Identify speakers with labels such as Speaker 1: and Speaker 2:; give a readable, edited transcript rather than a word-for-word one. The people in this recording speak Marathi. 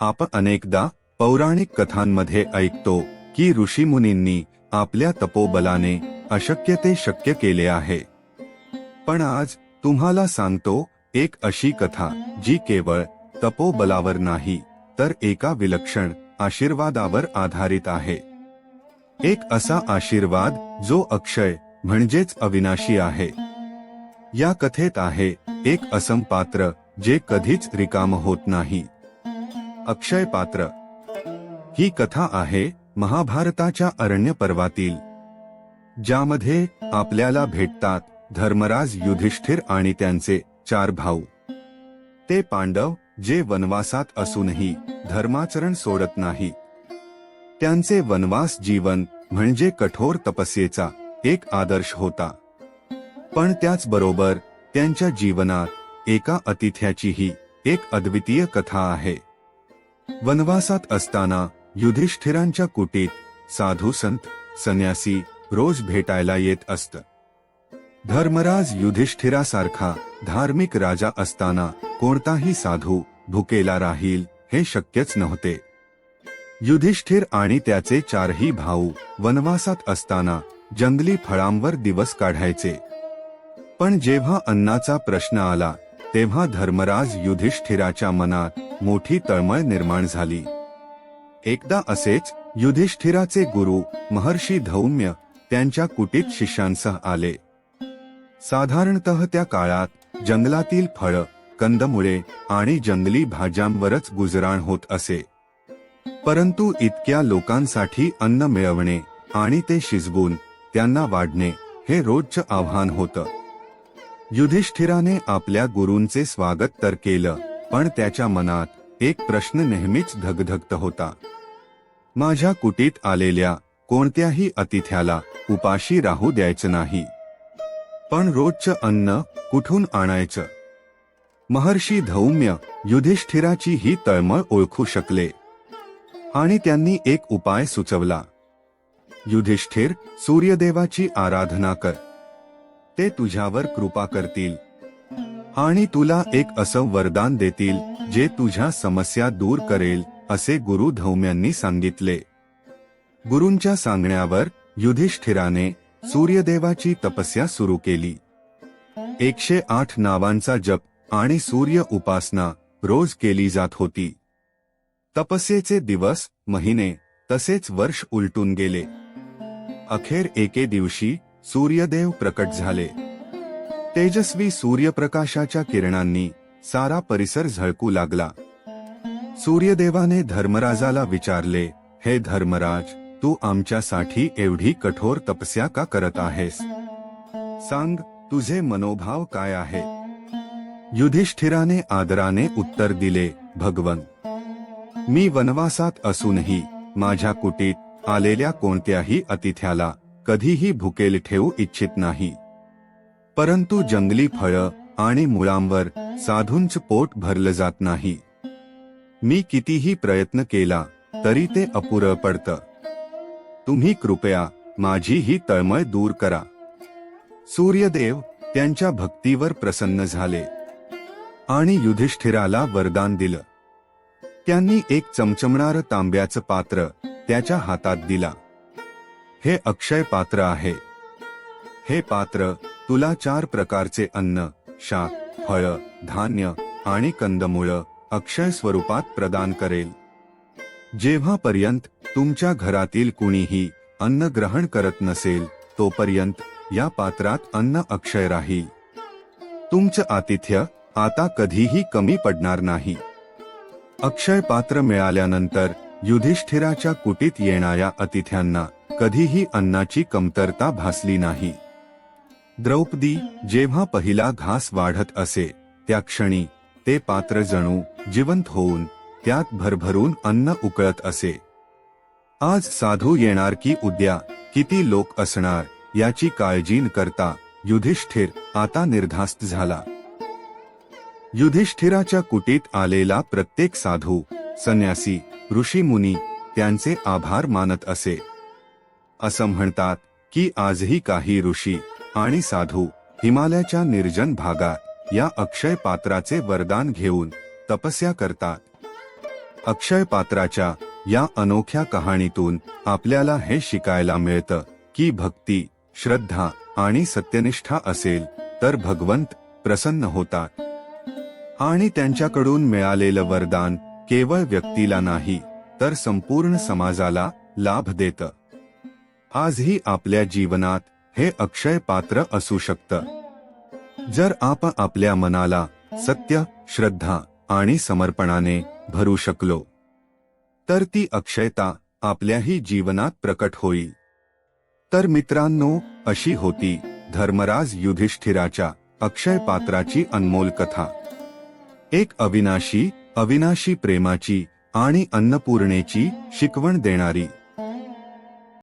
Speaker 1: आपण अनेकदा पौराणिक कथांमध्ये ऐकतो की ऋषीमुनींनी आपल्या तपोबलाने अशक्य ते शक्य केले आहे. पण आज तुम्हाला सांगतो एक अशी कथा जी केवळ तपोबलावर नाही तर एका विलक्षण आशीर्वादावर आधारित आहे. एक असा आशीर्वाद जो अक्षय म्हणजेच अविनाशी आहे. या कथेत आहे एक असम पात्र जे कधीच रिकाम होत नाही. अक्षय पात्र ही कथा आहे महाभारताच्या अरण्य पर्वातील, ज्यामध्ये आपल्याला भेटतात धर्मराज, युधिष्ठिर आणि त्यांचे 4 भाऊ. ते पांडव जे वनवासात असूनही धर्माचरण सोडत नाही. त्यांचे वनवास जीवन म्हणजे कठोर तपस्येचा एक आदर्श होता. पण त्याचबरोबर त्यांच्या जीवनात एका अतिथ्याचीही एक अद्वितीय कथा आहे. वनवासात असताना युधिष्ठिरांच्या कुटीत साधू संत संन्यासी रोज भेटायला येत असत. धर्मराज युधिष्ठिरासारखा धार्मिक राजा असताना कोणताही साधू भुकेला राहील हे शक्यच नव्हते. युधिष्ठिर आणि त्याचे 4ही भाऊ वनवासात असताना जंगली फळांवर दिवस काढायचे. पण जेव्हा अन्नाचा प्रश्न आला तेव्हा धर्मराज युधिष्ठिराच्या मनात मोठी तळमळ निर्माण झाली. एकदा असेच युधिष्ठिराचे गुरु महर्षी धौम्य त्यांच्या कुटीत शिष्यांसह आले. साधारणतः त्या काळात जंगलातील फळ, कंदमुळे आणि जंगली भाज्यांवरच गुजराण होत असे. परंतु इतक्या लोकांसाठी अन्न मिळवणे आणि ते शिजवून त्यांना वाढणे हे रोजचं आव्हान होतं. युधिष्ठिराने आपल्या गुरूंचे स्वागत तर केलं, पण त्याच्या मनात एक प्रश्न नेहमीच धगधगत होता. माझ्या कुटीत आलेल्या कोणत्याही अतिथ्याला उपाशी राहू द्यायचं नाही, पण रोजचं अन्न कुठून आणायचं? महर्षी धौम्य युधिष्ठिराची ही तळमळ ओळखू शकले आणि त्यांनी एक उपाय सुचवला. युधिष्ठिर, सूर्यदेवाची आराधना कर. ते तुझ्यावर कृपा करतील आणि तुला एक असं वरदान देतील जे तुझ्या समस्या दूर करेल, असे गुरु धौम्यांनी सांगितले. गुरूंच्या सांगण्यावर युधिष्ठिराने सूर्यदेवाची तपस्या सुरू केली. 108 नावांचा जप आणि सूर्य उपासना रोज केली जात होती. तपस्येचे दिवस, महिने तसेच वर्ष उलटून गेले. अखेर एके दिवशी सूर्यदेव प्रकट झाले. तेजस्वी सूर्यप्रकाशाच्या किरणांनी सारा परिसर झळकू लागला. सूर्यदेवाने धर्मराजाला विचारले, हे धर्मराज, तू आमच्यासाठी एवढी कठोर तपस्या का करत आहेस? सांग, तुझे मनोभाव काय आहे? युधिष्ठिराने आदराने उत्तर दिले, भगवन, मी वनवासात असूनही माझ्या कुटीत आलेल्या कोणत्याही अतिथ्याला कधीही भुकेल ठेवू इच्छित नाही. परंतु जंगली फळं आणि मुळांवर साधूंचं पोट भरलं जात नाही. मी कितीही प्रयत्न केला तरी ते अपुरं पडतं. तुम्ही कृपया माझी ही तळमळ दूर करा. सूर्यदेव त्यांच्या भक्तीवर प्रसन्न झाले आणि युधिष्ठिराला वरदान दिलं. त्यांनी एक चमचमणारं तांब्याचं पात्र त्याच्या हातात दिला. हे अक्षय पात्र आहे. हे पात्र तुला 4 प्रकारचे अन्न, शाक, फळं, धान्य आणि कंदमुळं अक्षय स्वरूपात प्रदान करेल. जेव्हापर्यंत तुमच्या घरातील कुणीही अन्न ग्रहण करत नसेल तोपर्यंत या पात्रात अन्न अक्षय राहील. तुमचं आतिथ्य आता कधीही कमी पडणार नाही. अक्षय पात्र मिळाल्यानंतर युधिष्ठिराच्या कुटीत येणाऱ्या अतिथ्यांना कधीही अन्नाची कमतरता भासली नाही. द्रौपदी जेव्हा पहिला घास वाढत असे त्या क्षणी ते पात्र जणू जिवंत होऊन त्यात भरभरून अन्न उकळत असे. आज साधू येणार की उद्या किती लोक असणार याची काळजी न करता युधिष्ठिर आता निर्धास्त झाला. युधिष्ठिराच्या कुटीत आलेला प्रत्येक साधू, संन्यासी, ऋषीमुनी त्यांचे आभार मानत असे. असं म्हणतात की आजही काही ऋषी आणि साधू हिमालयाच्या निर्जन भागात या अक्षय पात्राचे वरदान घेऊन तपस्या करतात. अक्षय पात्राच्या या अनोख्या कहाणीतून आपल्याला हे शिकायला मिळतं की भक्ती, श्रद्धा आणि सत्यनिष्ठा असेल तर भगवंत प्रसन्न होतात आणि त्यांच्याकडून मिळालेलं वरदान केवळ व्यक्तीला नाही तर संपूर्ण समाजाला लाभ देतं. आजही आपल्या जीवनात हे अक्षय पात्र असू शकतं. जर आपण आपल्या मनाला सत्य, श्रद्धा आणि समर्पणाने भरू शकलो तर ती अक्षयता आपल्याही जीवनात प्रकट होईल. तर मित्रांनो, अशी होती धर्मराज युधिष्ठिराच्या अक्षय पात्राची अनमोल कथा. एक अविनाशी प्रेमाची आणि अन्नपूर्णेची शिकवण देणारी.